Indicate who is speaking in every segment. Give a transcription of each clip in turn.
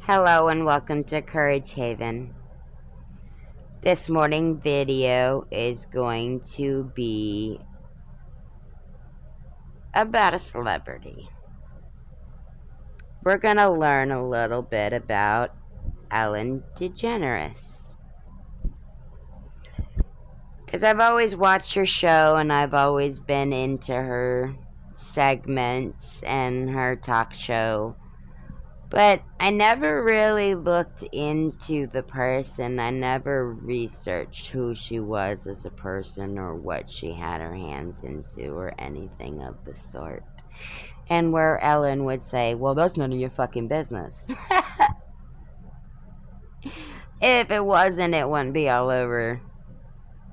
Speaker 1: Hello and welcome to Courage Haven. This morning video is going to be about a celebrity. We're going to learn a little bit about Ellen DeGeneres. Because I've always watched her show and I've always been into her segments and her talk show. But I never really looked into the person. I never researched who she was as a person or what she had her hands into or anything of the sort. And where Ellen would say, well, that's none of your fucking business. If it wasn't, it wouldn't be all over,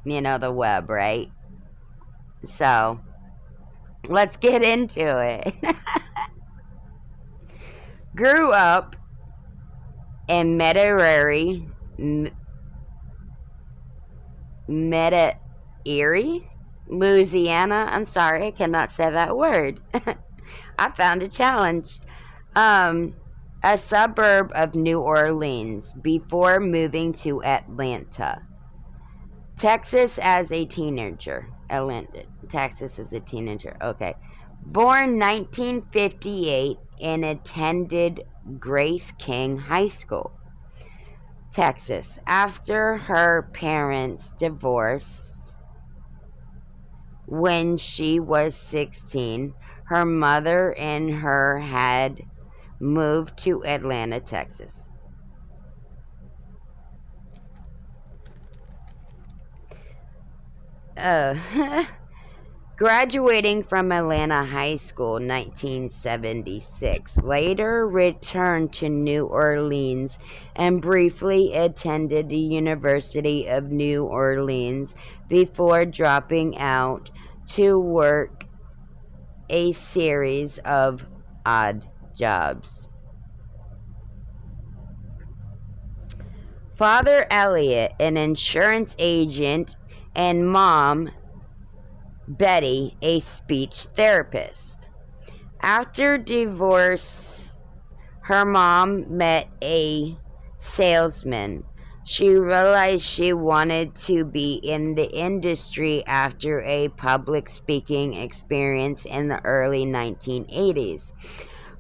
Speaker 1: the web, right? So, let's get into it. Grew up in Metairie, Louisiana. I'm sorry, I cannot say that word. I found a challenge. A suburb of New Orleans before moving to Atlanta, Texas as a teenager. Texas as a teenager. Okay. Born 1958 and attended Grace King High School, Texas. After her parents' divorce when she was 16, her mother and her had moved to Atlanta, Texas. Graduating from Atlanta High School 1976, later returned to New Orleans and briefly attended the University of New Orleans before dropping out to work a series of odd jobs. Father Elliot, an insurance agent, and Mom Betty, a speech therapist. After divorce, her mom met a salesman. She realized she wanted to be in the industry after a public speaking experience in the early 1980s.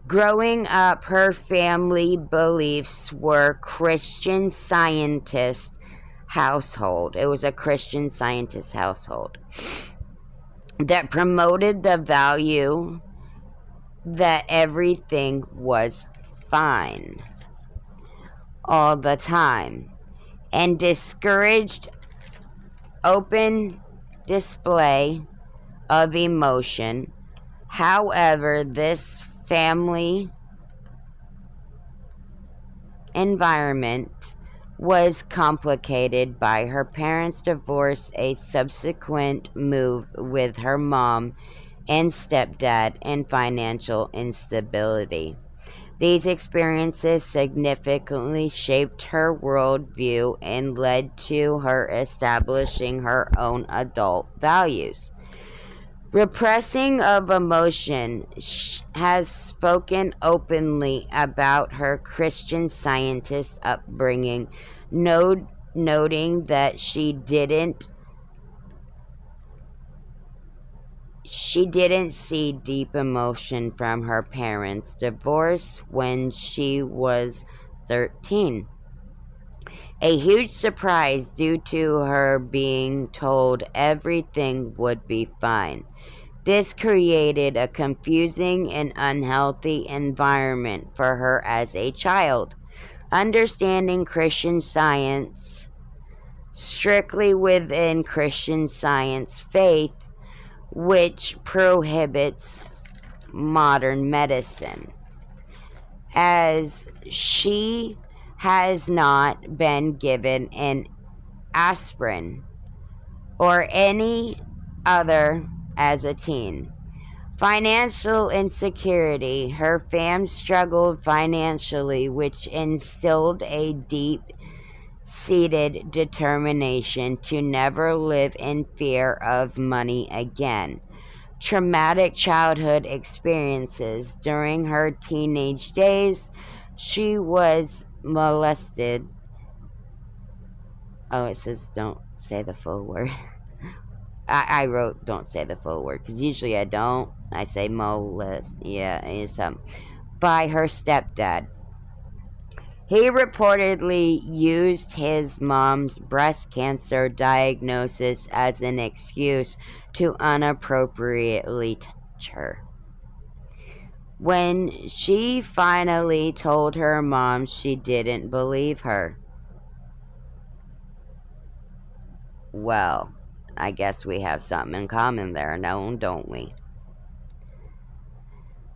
Speaker 1: Growing up, her family beliefs were Christian Scientist household. It was a Christian Scientist household that promoted the value that everything was fine all the time and discouraged open display of emotion. However, this family environment was complicated by her parents' divorce, a subsequent move with her mom and stepdad, and financial instability. These experiences significantly shaped her worldview and led to her establishing her own adult values. Repressing of emotion, has spoken openly about her Christian Scientist upbringing, noting that she didn't see deep emotion from her parents' divorce when she was 13. A huge surprise due to her being told everything would be fine. This created a confusing and unhealthy environment for her as a child. Understanding Christian Science strictly within Christian Science faith, which prohibits modern medicine, as she has not been given an aspirin or any other as a teen. Financial insecurity. Her fam struggled financially, which instilled a deep-seated determination to never live in fear of money again. Traumatic childhood experiences. During her teenage days, she was molested. Oh, it says don't say the full word. I wrote don't say the full word because usually I don't. I say molest. Yeah, it's by her stepdad. He reportedly used his mom's breast cancer diagnosis as an excuse to inappropriately touch her. When she finally told her mom, she didn't believe her. Well, I guess we have something in common there, no, don't we?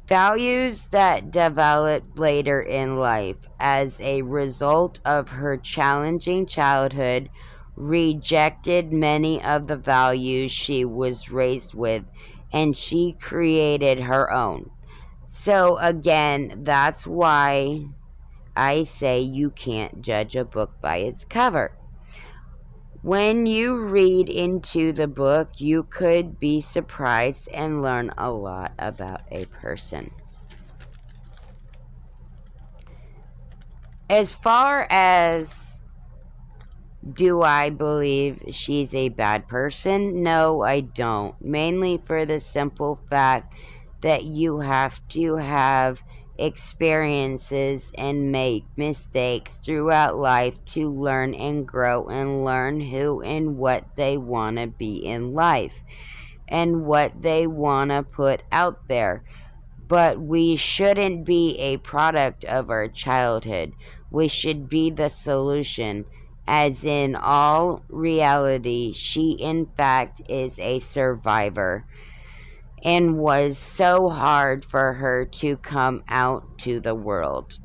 Speaker 1: Values that developed later in life as a result of her challenging childhood rejected many of the values she was raised with, and she created her own. So, again, that's why I say you can't judge a book by its cover. When you read into the book, you could be surprised and learn a lot about a person. As far as do I believe she's a bad person? No, I don't. Mainly for the simple fact that you have to have experiences and make mistakes throughout life to learn and grow and learn who and what they want to be in life and what they want to put out there. But we shouldn't be a product of our childhood. We should be the solution. As in all reality, she in fact is a survivor and was so hard for her to come out to the world.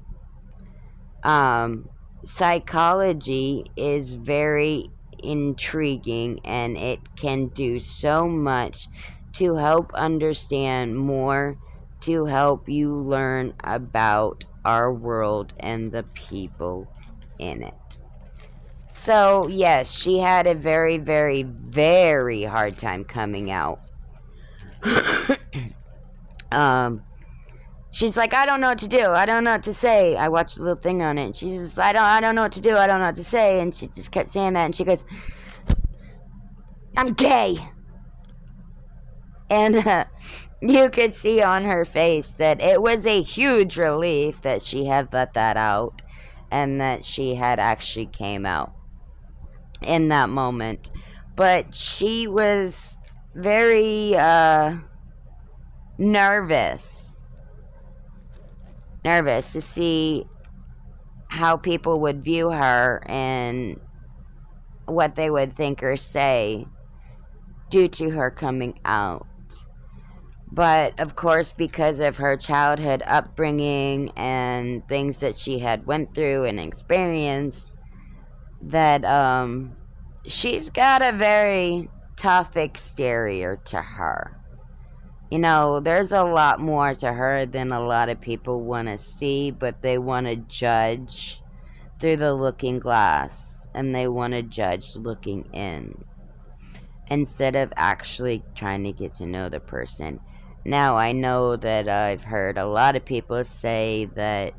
Speaker 1: Psychology is very intriguing and it can do so much to help understand more, to help you learn about our world and the people in it. So, yes, she had a very, very, very hard time coming out. um, she's like, I don't know what to do. I don't know what to say. I watched a little thing on it. And she's just, I don't know what to do. I don't know what to say. And she just kept saying that. And she goes, I'm gay. And you could see on her face that it was a huge relief that she had let that out and that she had actually came out in that moment. But she was very nervous to see how people would view her and what they would think or say due to her coming out. But of course, because of her childhood upbringing and things that she had went through and experienced, that she's got a very tough exterior to her. You know, there's a lot more to her than a lot of people want to see, but they want to judge through the looking glass and they want to judge looking in instead of actually trying to get to know the person. Now, I know that I've heard a lot of people say that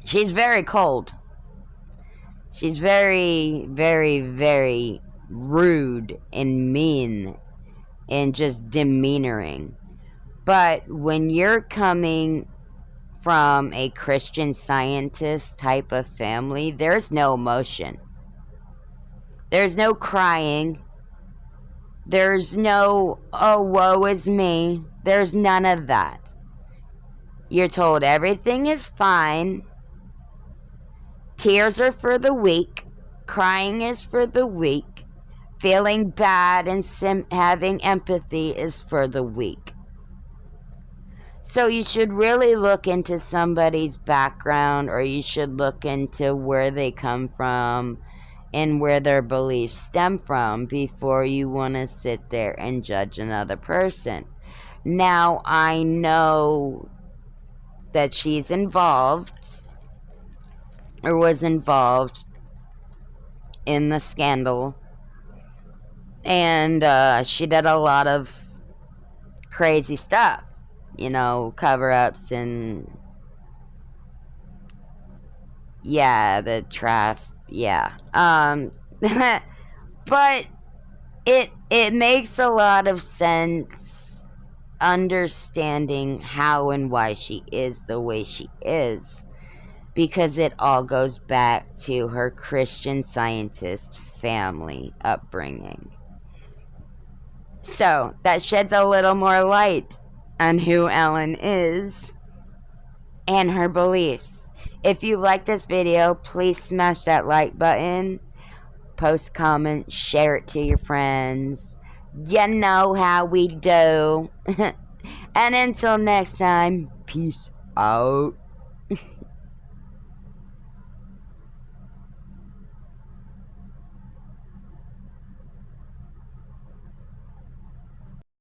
Speaker 1: she's very cold. She's very, very, very rude and mean and just demeanoring. But when you're coming from a Christian Scientist type of family, there's no emotion. There's no crying. There's no, oh, woe is me. There's none of that. You're told everything is fine. Tears are for the weak. Crying is for the weak. Feeling bad and having empathy is for the weak. So you should really look into somebody's background, or you should look into where they come from and where their beliefs stem from before you want to sit there and judge another person. Now, I know that she's involved or was involved in the scandal, and she did a lot of crazy stuff, you know, cover-ups and Yeah, the yeah. But it makes a lot of sense understanding how and why she is the way she is, because it all goes back to her Christian Scientist family upbringing. So that sheds a little more light on who Ellen is and her beliefs. If you like this video, please smash that like button, post, comment, share it to your friends. You know how we do. And until next time, peace out.